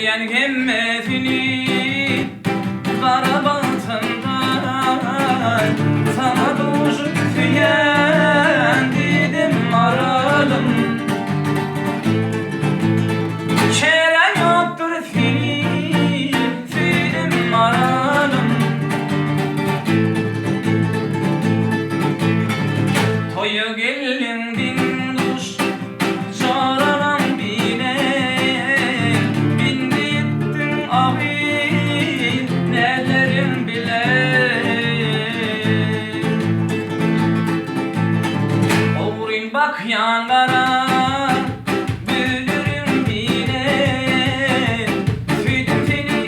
tüyen gemmesini kara baltından sana doğuşup tüyen dedim Maralym. Çare yoktur seni dedim Maralym. Toyu gelindin duş çaralan bine bindi gittin abi nelerin bile. Oğrin bak yanlara bülürüm bine tüydüm seni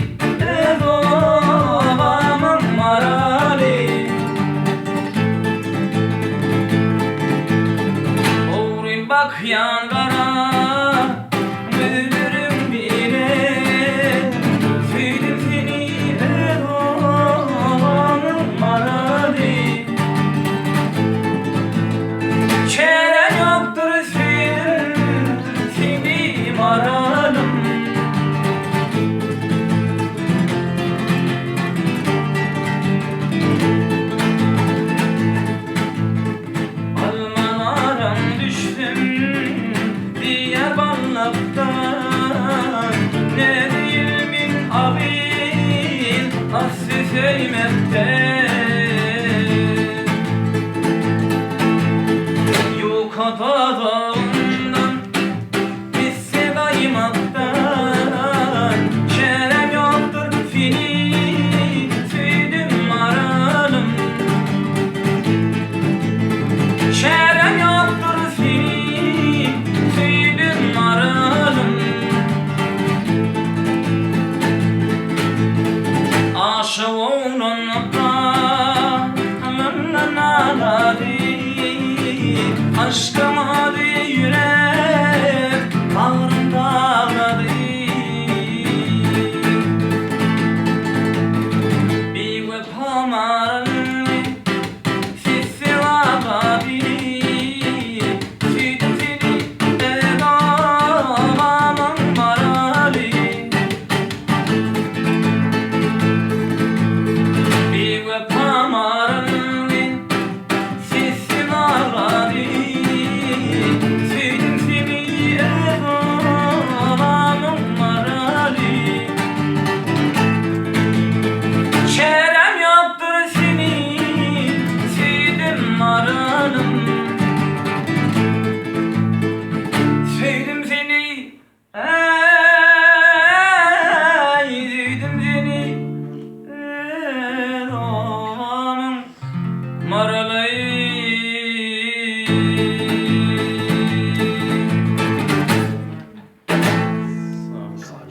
ez olamam Maralym. Oğrin bak yanlara bülürüm bine tüydüm seni ez olamam Maralym. Çare yoktur seni Maralym. Almalarım düştüm diğer ballaktan. Ne değilmin abin nasıl sevmekte